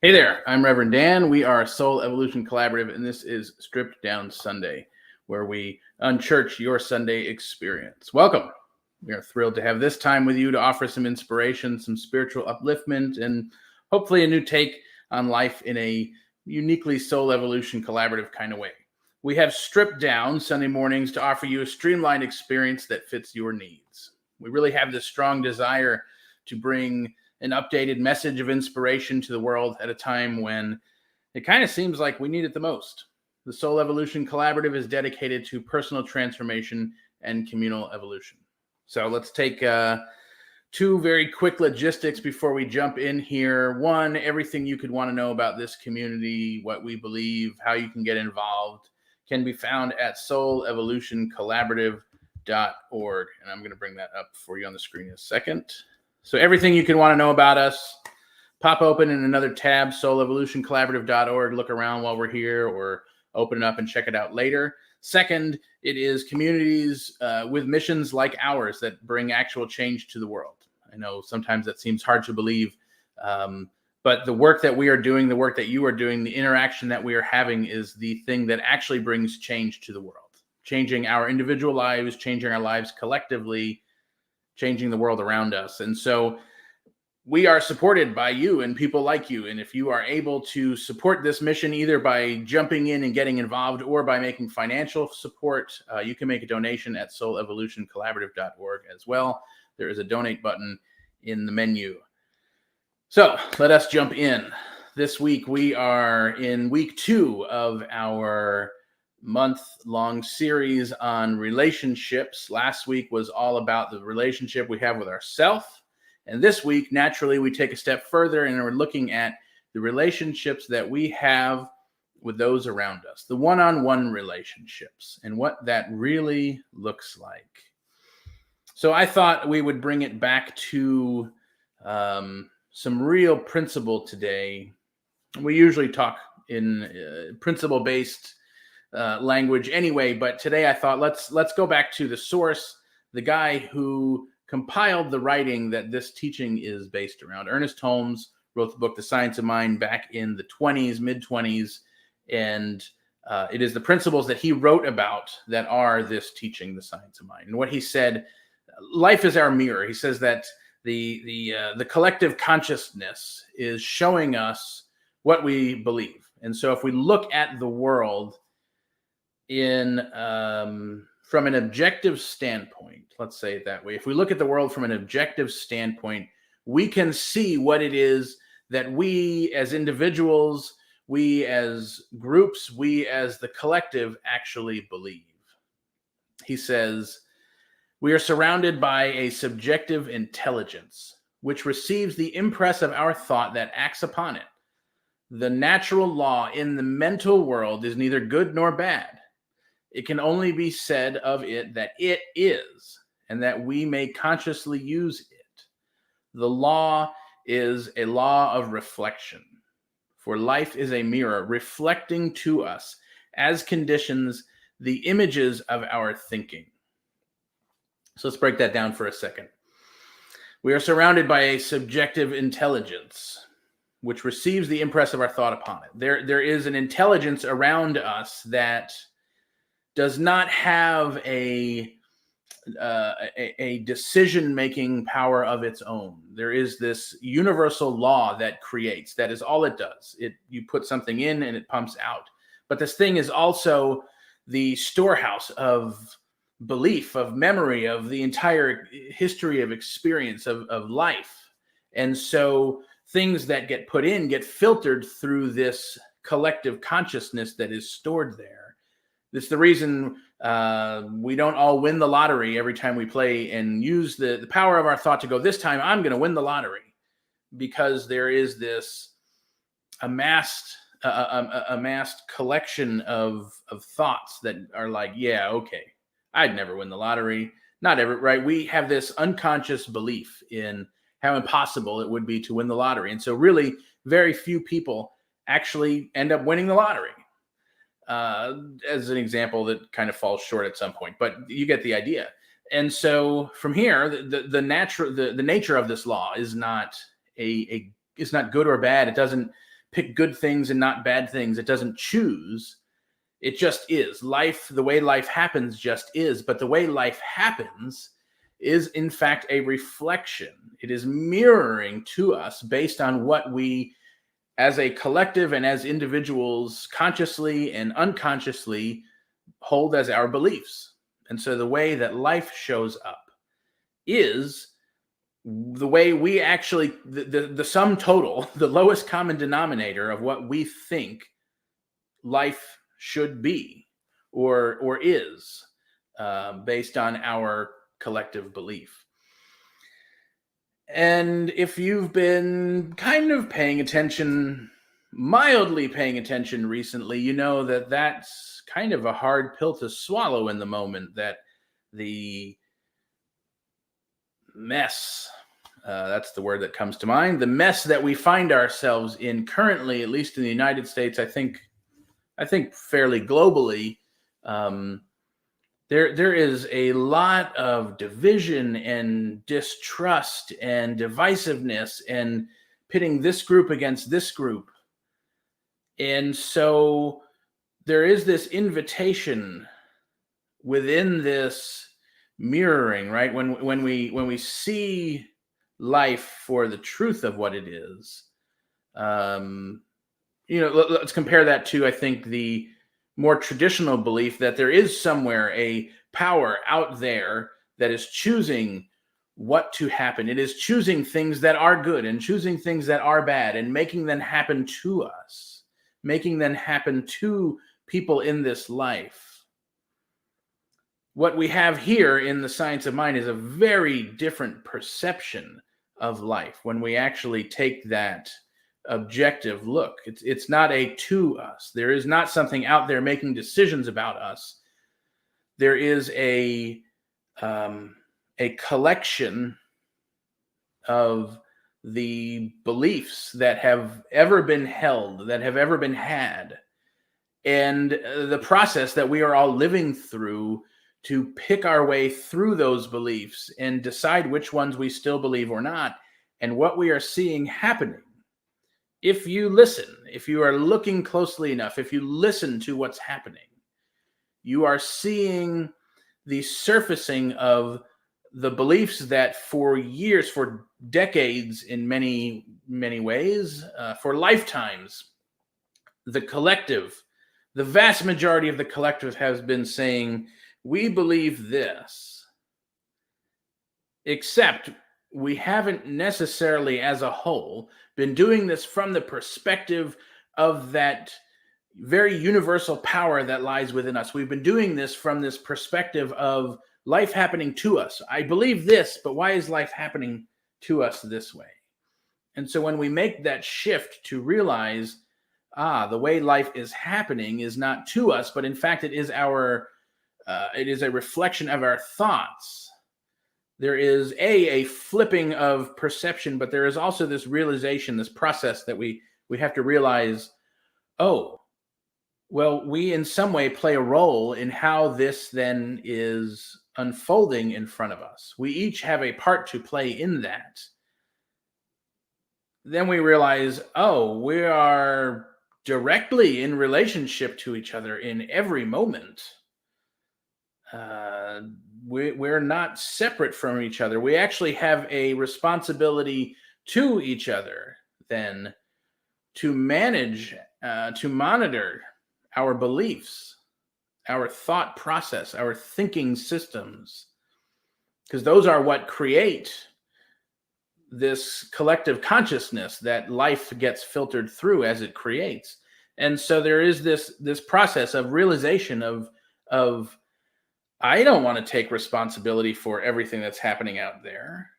Hey there, I'm Reverend Dan. We are Soul Evolution Collaborative, and this is Stripped Down Sunday, where we unchurch your Sunday experience. Welcome. We are thrilled to have this time with you to offer some inspiration, some spiritual upliftment, and hopefully a new take on life in a uniquely Soul Evolution Collaborative kind of way. We have stripped down Sunday mornings to offer you a streamlined experience that fits your needs. We really have this strong desire to bring an updated message of inspiration to the world at a time when it kind of seems like we need it the most. The Soul Evolution Collaborative is dedicated to personal transformation and communal evolution. So let's take two very quick logistics before we jump in here. One, everything you could want to know about this community, what we believe, how you can get involved, can be found at soulevolutioncollaborative.org. And I'm going to bring that up for you on the screen in a second. So everything you can want to know about us, pop open in another tab, soulevolutioncollaborative.org. Look around while we're here or open it up and check it out later. Second, it is communities with missions like ours that bring actual change to the world. I know sometimes that seems hard to believe, but the work that we are doing, the work that you are doing, the interaction that we are having is the thing that actually brings change to the world, changing our individual lives, changing our lives collectively, changing the world around us. And so we are supported by you and people like you. And if you are able to support this mission, either by jumping in and getting involved or by making financial support, you can make a donation at soulevolutioncollaborative.org as well. There is a donate button in the menu. So let us jump in. This week, we are in week 2 of our month-long series on relationships. Last week was all about the relationship we have with ourselves. And this week, naturally, we take a step further and we're looking at the relationships that we have with those around us, the one-on-one relationships, and what that really looks like. So I thought we would bring it back to some real principle today. We usually talk in principle-based language anyway, but today I thought let's go back to the source, the guy who compiled the writing that this teaching is based around. Ernest Holmes wrote the book The Science of Mind back in the mid-20s, and it is the principles that he wrote about that are this teaching, The Science of Mind. And what he said, life is our mirror. He says that the collective consciousness is showing us what we believe. And so if we look at the world from an objective standpoint, let's say it that way. If we look at the world from an objective standpoint, we can see what it is that we as individuals, we as groups, we as the collective actually believe. He says, we are surrounded by a subjective intelligence, which receives the impress of our thought that acts upon it. The natural law in the mental world is neither good nor bad. It can only be said of it that it is, and that we may consciously use it. The law is a law of reflection, for life is a mirror reflecting to us as conditions the images of our thinking. So let's break that down for a second. We are surrounded by a subjective intelligence, which receives the impress of our thought upon it. There is an intelligence around us that does not have a decision-making power of its own. There is this universal law that creates. That is all it does. You put something in and it pumps out. But this thing is also the storehouse of belief, of memory, of the entire history of experience of life. And so things that get put in get filtered through this collective consciousness that is stored there. It's the reason we don't all win the lottery every time we play and use the power of our thought to go, this time I'm going to win the lottery, because there is this amassed collection of thoughts that are like, yeah, okay, I'd never win the lottery. Not ever, right? We have this unconscious belief in how impossible it would be to win the lottery. And so really very few people actually end up winning the lottery. As an example that kind of falls short at some point, but you get the idea. And so from here, the nature of this law is not it's not good or bad. It doesn't pick good things and not bad things. It doesn't choose. It just is. Life, the way life happens, just is. But the way life happens is, in fact, a reflection. It is mirroring to us based on what we, as a collective and as individuals, consciously and unconsciously hold as our beliefs. And so the way that life shows up is the way we actually, the sum total, the lowest common denominator of what we think life should be or is, based on our collective belief. And if you've been kind of paying attention, mildly paying attention recently, you know that that's kind of a hard pill to swallow in the moment, that the mess, that's the word that comes to mind, the mess that we find ourselves in currently, at least in the United States, I think fairly globally, there is a lot of division and distrust and divisiveness and pitting this group against this group. And so there is this invitation within this mirroring, right? When we see life for the truth of what it is, let's compare that to, I think, the more traditional belief that there is somewhere a power out there that is choosing what to happen. It is choosing things that are good and choosing things that are bad and making them happen to us, making them happen to people in this life. What we have here in the science of mind is a very different perception of life when we actually take that objective look. It's not a to us. There is not something out there making decisions about us. There is a collection of the beliefs that have ever been held, that have ever been had, and the process that we are all living through to pick our way through those beliefs and decide which ones we still believe or not, and what we are seeing happening. If you listen, if you are looking closely enough, if you listen to what's happening, you are seeing the surfacing of the beliefs that for years, for decades, in many, many ways, for lifetimes, the collective, the vast majority of the collective has been saying, we believe this, except we haven't necessarily as a whole been doing this from the perspective of that very universal power that lies within us. We've been doing this from this perspective of life happening to us. I believe this, but why is life happening to us this way? And so when we make that shift to realize, the way life is happening is not to us, but in fact it is a reflection of our thoughts. There is a flipping of perception, but there is also this realization, this process that we have to realize, we in some way play a role in how this then is unfolding in front of us. We each have a part to play in that. Then we realize, we are directly in relationship to each other in every moment. We're not separate from each other. We actually have a responsibility to each other then to manage, to monitor our beliefs, our thought process, our thinking systems, because those are what create this collective consciousness that life gets filtered through as it creates. And so there is this process of realization of I don't want to take responsibility for everything that's happening out there.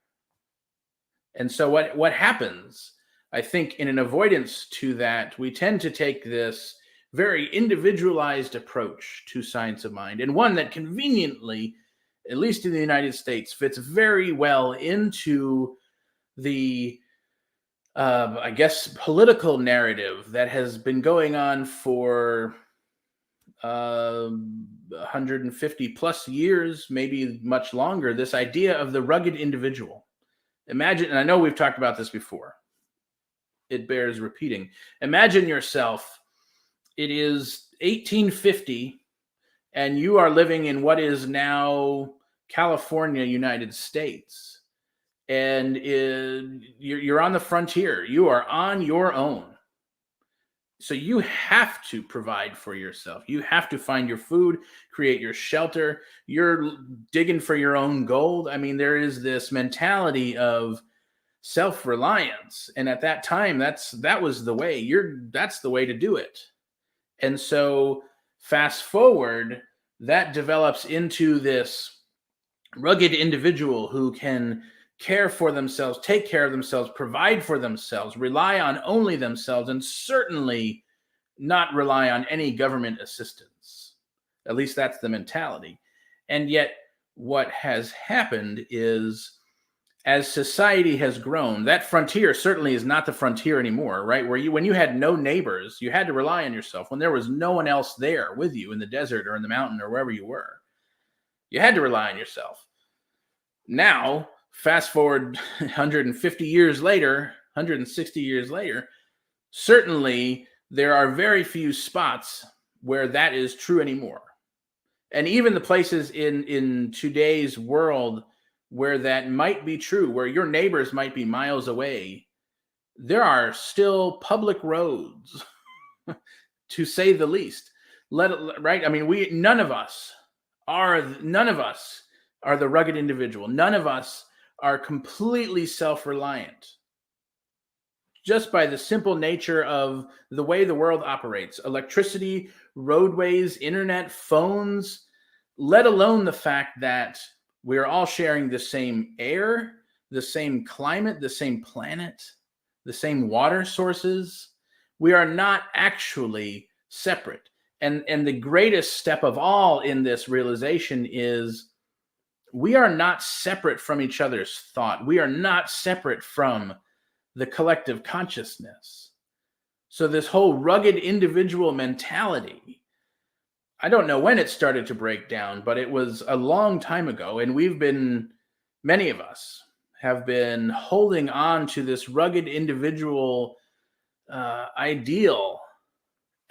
And so what happens, I think, in an avoidance to that, we tend to take this very individualized approach to science of mind, and one that conveniently, at least in the United States, fits very well into the political narrative that has been going on for 150 plus years, maybe much longer, this idea of the rugged individual. Imagine, and I know we've talked about this before, it bears repeating. Imagine yourself, it is 1850, and you are living in what is now California, United States. And you're on the frontier. You are on your own. So you have to provide for yourself. You have to find your food, create your shelter. You're digging for your own gold. I mean, there is this mentality of self-reliance, and at that time, that was the way. That's the way to do it. And so, fast forward, that develops into this rugged individual who can care for themselves, take care of themselves, provide for themselves, rely on only themselves, and certainly not rely on any government assistance. At least that's the mentality. And yet, what has happened is, as society has grown, that frontier certainly is not the frontier anymore, right? When you had no neighbors, you had to rely on yourself. When there was no one else there with you in the desert or in the mountain or wherever you were, you had to rely on yourself. Now, fast forward 150 years later, 160 years later, certainly there are very few spots where that is true anymore. And even the places in today's world where that might be true, where your neighbors might be miles away, there are still public roads, to say the least. Right? I mean, none of us are the rugged individual. None of us are completely self-reliant, just by the simple nature of the way the world operates. Electricity, roadways, internet, phones, let alone the fact that we're all sharing the same air, the same climate, the same planet, the same water sources. We are not actually separate. And the greatest step of all in this realization is we are not separate from each other's thought. We are not separate from the collective consciousness. So this whole rugged individual mentality, I don't know when it started to break down, but it was a long time ago. And many of us have been holding on to this rugged individual ideal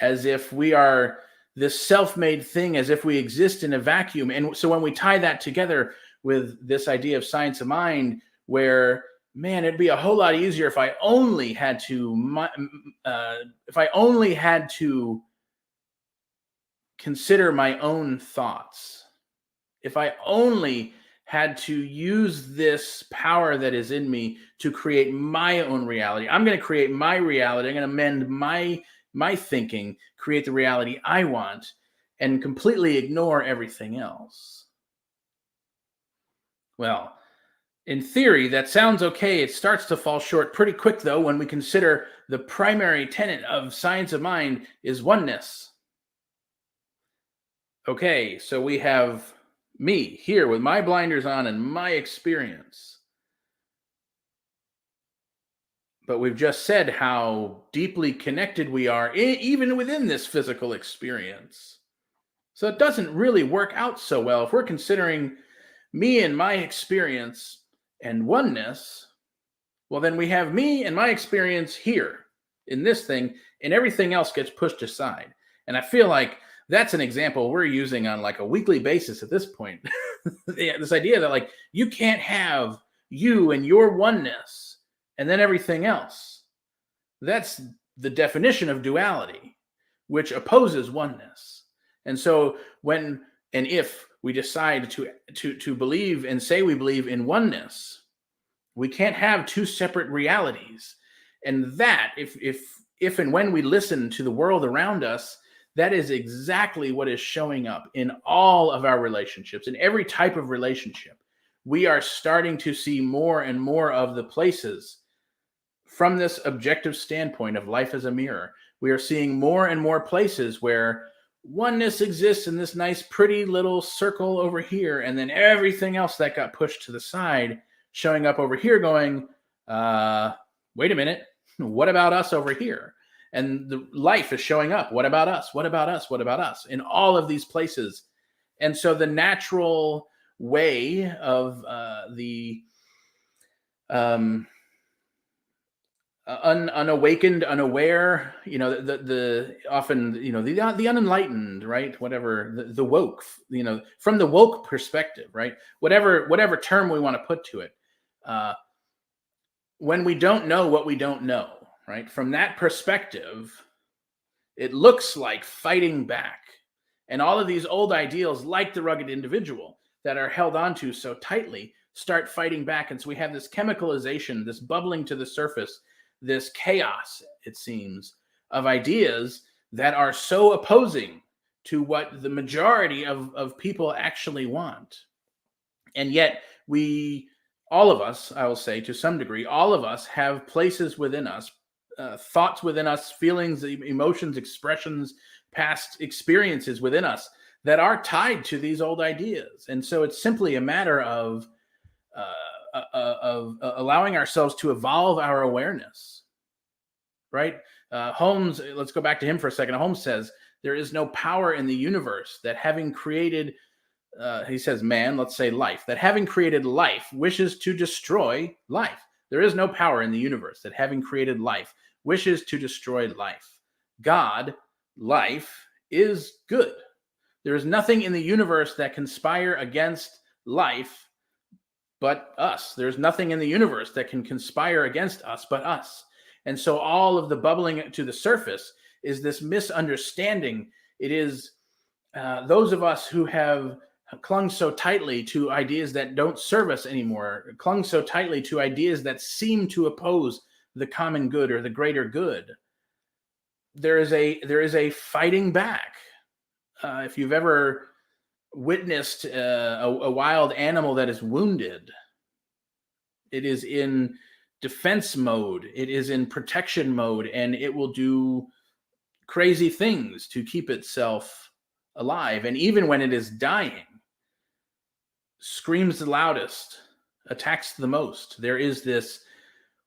as if we are this self-made thing, as if we exist in a vacuum. And so when we tie that together with this idea of science of mind, where, man, it'd be a whole lot easier if I only had to consider my own thoughts, if I only had to use this power that is in me to create my own reality. I'm going to create my reality. I'm going to mend my thinking, create the reality I want, and completely ignore everything else. Well, in theory, that sounds okay. It starts to fall short pretty quick, though, when we consider the primary tenet of science of mind is oneness. Okay, so we have me here with my blinders on and my experience. But we've just said how deeply connected we are, even within this physical experience. So it doesn't really work out so well if we're considering me and my experience and oneness. Well, then we have me and my experience here in this thing, and everything else gets pushed aside. And I feel like that's an example we're using on like a weekly basis at this point. This idea that like you can't have you and your oneness and then everything else. That's the definition of duality, which opposes oneness. And so when and if we decide to believe and say we believe in oneness, we can't have two separate realities. And that, if and when we listen to the world around us, that is exactly what is showing up in all of our relationships, in every type of relationship. We are starting to see more and more of the places from this objective standpoint of life as a mirror. We are seeing more and more places where oneness exists in this nice, pretty little circle over here, and then everything else that got pushed to the side showing up over here going, wait a minute, what about us over here? And the life is showing up. What about us? What about us? What about us? In all of these places. And so the natural way of unawakened, unaware, the often, the unenlightened, right? Whatever, the woke, from the woke perspective, right? Whatever term we want to put to it. When we don't know what we don't know, right? From that perspective, it looks like fighting back. And all of these old ideals, like the rugged individual, that are held onto so tightly, start fighting back. And so we have this chemicalization, this bubbling to the surface, this chaos, it seems, of ideas that are so opposing to what the majority of people actually want. And yet all of us, I will say to some degree, all of us have places within us, thoughts within us, feelings, emotions, expressions, past experiences within us that are tied to these old ideas. And so it's simply a matter of allowing ourselves to evolve our awareness, right? Holmes, let's go back to him for a second. Holmes says, there is no power in the universe that having created, he says, man, let's say life, that having created life wishes to destroy life. There is no power in the universe that having created life wishes to destroy life. God, life, is good. There is nothing in the universe that conspire against life but us. There's nothing in the universe that can conspire against us but us. And so all of the bubbling to the surface is this misunderstanding. It is those of us who have clung so tightly to ideas that don't serve us anymore, clung so tightly to ideas that seem to oppose the common good or the greater good. There is a fighting back. If you've ever witnessed a wild animal that is wounded, it is in defense mode, it is in protection mode, and it will do crazy things to keep itself alive. And even when it is dying, screams the loudest, attacks the most. There is this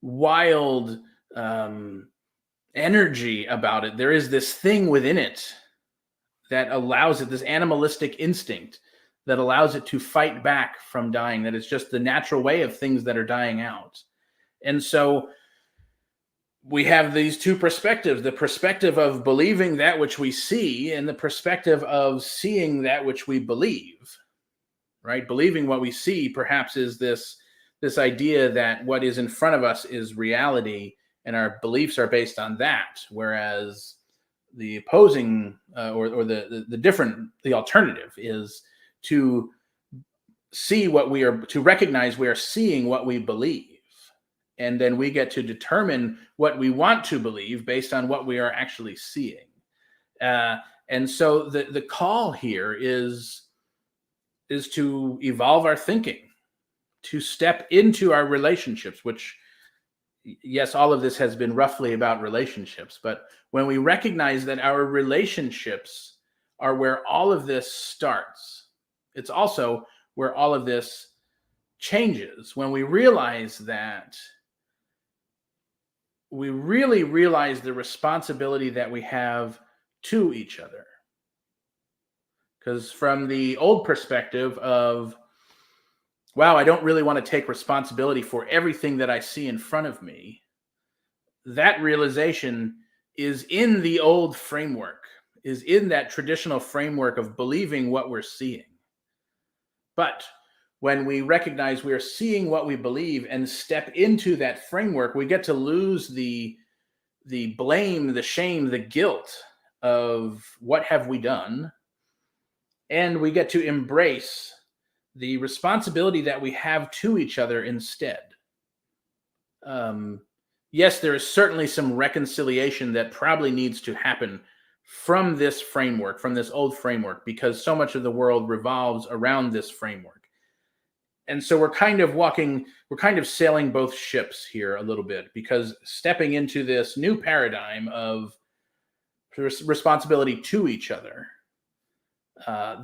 wild energy about it. There is this thing within it that allows it, this animalistic instinct that allows it to fight back from dying. That is just the natural way of things that are dying out. And so we have these two perspectives, the perspective of believing that which we see and the perspective of seeing that which we believe, right? Believing what we see perhaps is this idea that what is in front of us is reality and our beliefs are based on that, whereas the opposing or the alternative is to see what we are, to recognize we are seeing what we believe. And then we get to determine what we want to believe based on what we are actually seeing. And so the call here is to evolve our thinking, to step into our relationships, which, yes, all of this has been roughly about relationships. But when we recognize that our relationships are where all of this starts, it's also where all of this changes. When we realize that, we really realize the responsibility that we have to each other. Because from the old perspective of, wow, I don't really want to take responsibility for everything that I see in front of me, that realization is in the old framework, is in that traditional framework of believing what we're seeing. But when we recognize we are seeing what we believe and step into that framework, we get to lose the blame, the shame, the guilt of what have we done. And we get to embrace the responsibility that we have to each other instead. Yes, there is certainly some reconciliation that probably needs to happen from this framework, from this old framework, because so much of the world revolves around this framework. And so we're kind of sailing both ships here a little bit, because stepping into this new paradigm of responsibility to each other,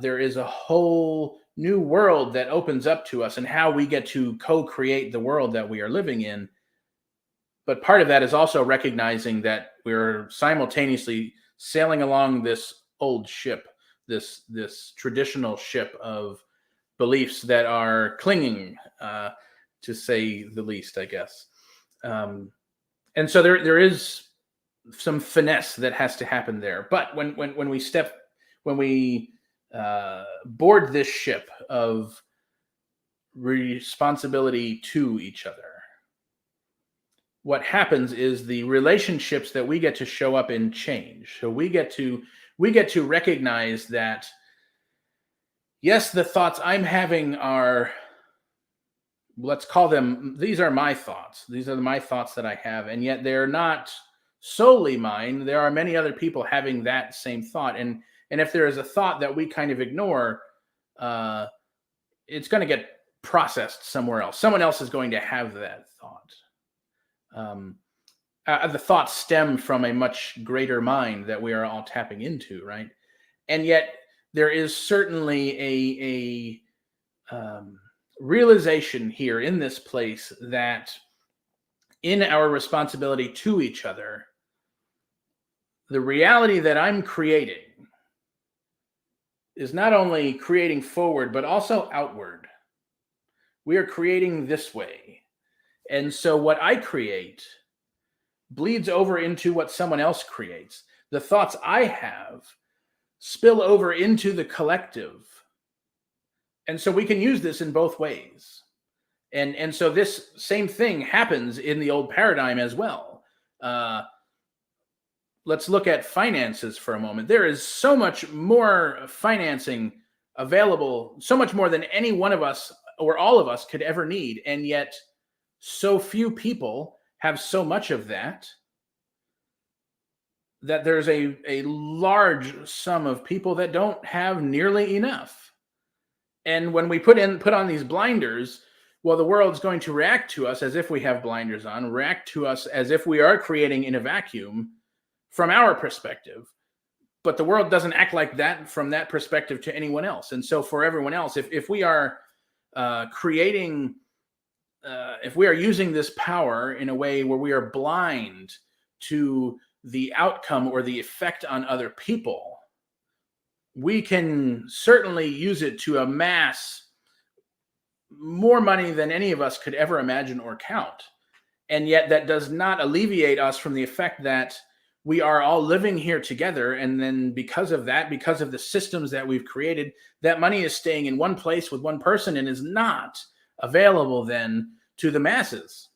there is a whole new world that opens up to us and how we get to co-create the world that we are living in. But part of that is also recognizing that we're simultaneously sailing along this old ship, this traditional ship of beliefs that are clinging, to say the least, I guess. And so there is some finesse that has to happen there. But when we board this ship of responsibility to each other, what happens is the relationships that we get to show up in change. So we get to recognize that, yes, the thoughts I'm having are, let's call them, these are my thoughts. These are my thoughts that I have, and yet they're not solely mine. There are many other people having that same thought, and if there is a thought that we kind of ignore, it's going to get processed somewhere else. Someone else is going to have that thought. The thoughts stem from a much greater mind that we are all tapping into, right? And yet there is certainly a realization here in this place that in our responsibility to each other, the reality that I'm creating is not only creating forward, but also outward. We are creating this way. And so what I create bleeds over into what someone else creates. The thoughts I have spill over into the collective. And so we can use this in both ways. And so this same thing happens in the old paradigm as well. Let's look at finances for a moment. There is so much more financing available, so much more than any one of us or all of us could ever need. And yet so few people have so much of that there's a large sum of people that don't have nearly enough. And when we put on these blinders, well, the world's going to react to us as if we have blinders on, react to us as if we are creating in a vacuum from our perspective. But the world doesn't act like that from that perspective to anyone else. And so for everyone else, if we are creating, if we are using this power in a way where we are blind to the outcome or the effect on other people, we can certainly use it to amass more money than any of us could ever imagine or count. And yet that does not alleviate us from the effect that we are all living here together. And then because of that, because of the systems that we've created, that money is staying in one place with one person and is not available then to the masses.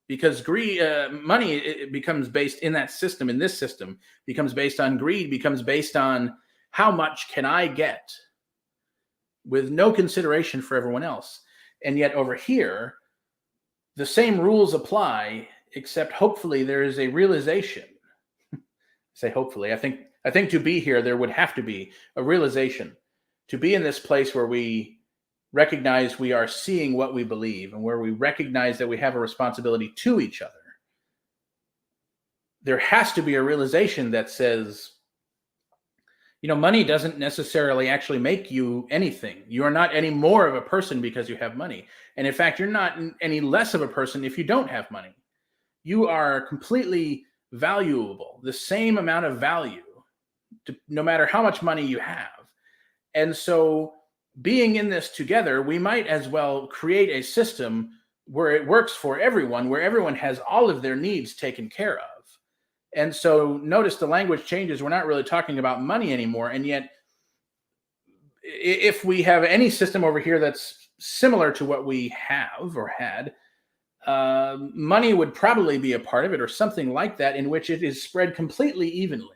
Because greed, money, it becomes based in that system, in this system, becomes based on greed, becomes based on how much can I get with no consideration for everyone else. And yet over here, the same rules apply, except hopefully there is a realization. Say hopefully, I think to be here, there would have to be a realization to be in this place where we recognize we are seeing what we believe and where we recognize that we have a responsibility to each other. There has to be a realization that says, money doesn't necessarily actually make you anything. You are not any more of a person because you have money. And in fact, you're not any less of a person if you don't have money. You are completely valuable, the same amount of value, no matter how much money you have. And so being in this together, we might as well create a system where it works for everyone, where everyone has all of their needs taken care of. And so notice the language changes. We're not really talking about money anymore. And yet, if we have any system over here that's similar to what we have or had, money would probably be a part of it or something like that, in which it is spread completely evenly.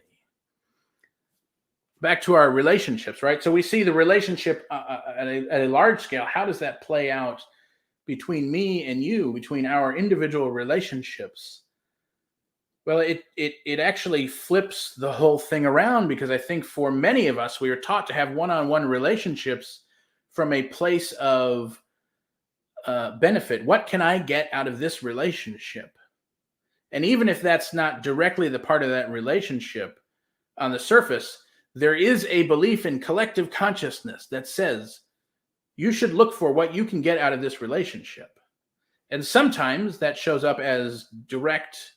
Back to our relationships, right? So we see the relationship at a large scale. How does that play out between me and you, between our individual relationships? Well, it actually flips the whole thing around, because I think for many of us, we are taught to have one-on-one relationships from a place of benefit. What can I get out of this relationship? And even if that's not directly the part of that relationship on the surface, there is a belief in collective consciousness that says you should look for what you can get out of this relationship. And sometimes that shows up as direct,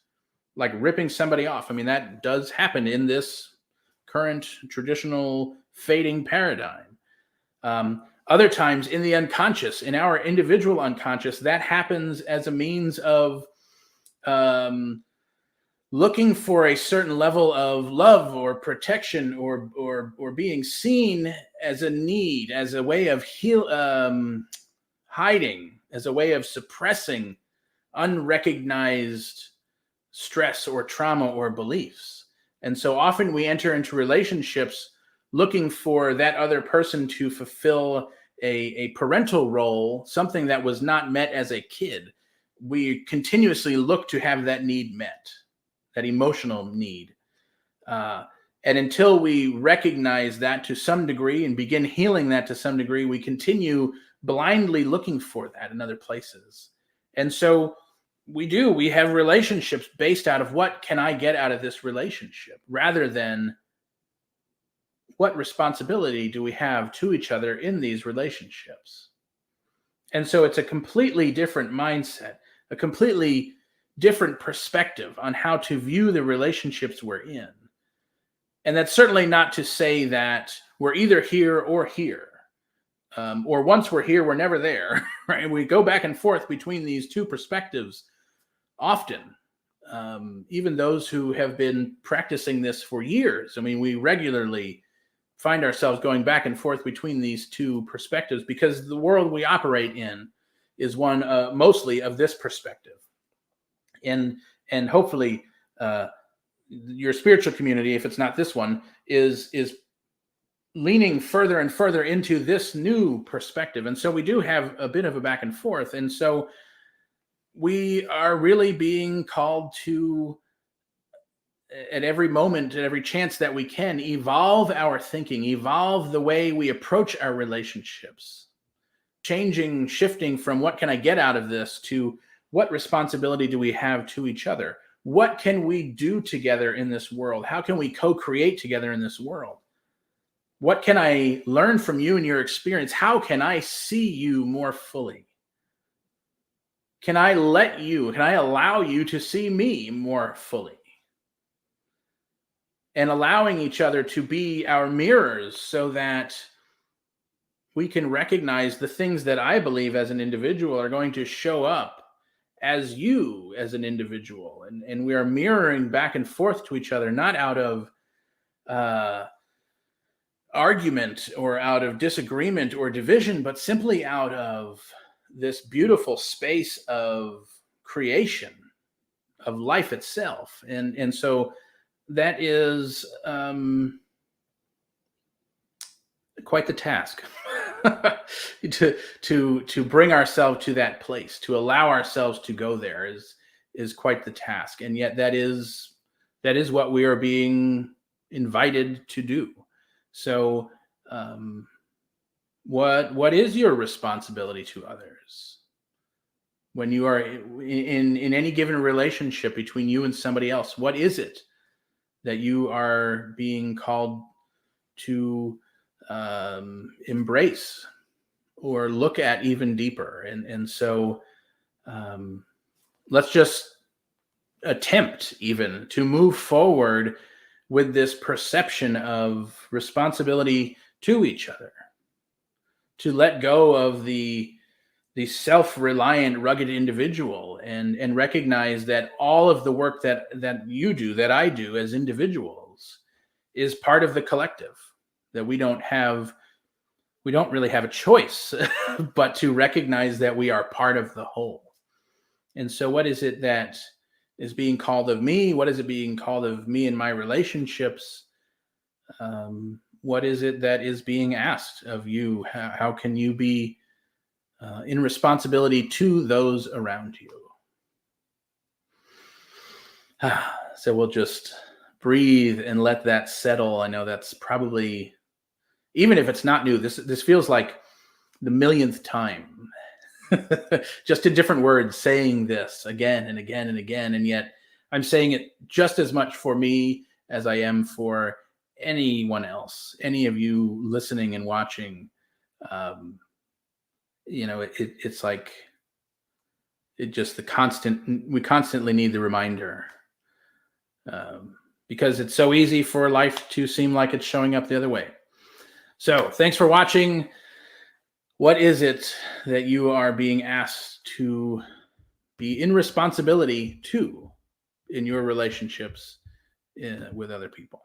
like ripping somebody off. I mean, that does happen in this current traditional fading paradigm. Other times in the unconscious, in our individual unconscious, that happens as a means of looking for a certain level of love or protection or being seen as a need, as a way of hiding, as a way of suppressing unrecognized stress or trauma or beliefs. And so often we enter into relationships looking for that other person to fulfill a parental role, something that was not met as a kid. We continuously look to have that need met, that emotional need. And until we recognize that to some degree and begin healing that to some degree, we continue blindly looking for that in other places. And so we have relationships based out of what can I get out of this relationship, rather than what responsibility do we have to each other in these relationships. And so it's a completely different mindset, a completely different perspective on how to view the relationships we're in. And that's certainly not to say that we're either here or here. Or once we're here, we're never there, right? We go back and forth between these two perspectives often. Even those who have been practicing this for years, I mean, we regularly find ourselves going back and forth between these two perspectives, because the world we operate in is one mostly of this perspective. And hopefully your spiritual community, if it's not this one, is leaning further and further into this new perspective. And so we do have a bit of a back and forth. And so we are really being called to, at every moment, at every chance that we can, evolve our thinking, evolve the way we approach our relationships, shifting from what can I get out of this to what responsibility do we have to each other? What can we do together in this world? How can we co-create together in this world? What can I learn from you and your experience? How can I see you more fully? Can I allow you to see me more fully? And allowing each other to be our mirrors so that we can recognize the things that I believe as an individual are going to show up as you as an individual. And we are mirroring back and forth to each other, not out of argument or out of disagreement or division, but simply out of this beautiful space of creation, of life itself. And so that is quite the task to bring ourselves to that place, to allow ourselves to go there is quite the task. And yet that is what we are being invited to do. So what is your responsibility to others when you are in any given relationship between you and somebody else? What is it that you are being called to embrace or look at even deeper? And so let's just attempt even to move forward with this perception of responsibility to each other, to let go of the self-reliant, rugged individual, and recognize that all of the work that you do, that I do as individuals, is part of the collective, that we don't really have a choice but to recognize that we are part of the whole. And so what is it that is being called of me? What is it being called of me in my relationships? What is it that is being asked of you? How can you be in responsibility to those around you? So we'll just breathe and let that settle. I know that's probably, even if it's not new, this feels like the millionth time, just in different words, saying this again and again and again. And yet I'm saying it just as much for me as I am for anyone else, any of you listening and watching. It's like we constantly need the reminder, because it's so easy for life to seem like it's showing up the other way. So thanks for watching. What is it that you are being asked to be in responsibility to in your relationships with other people.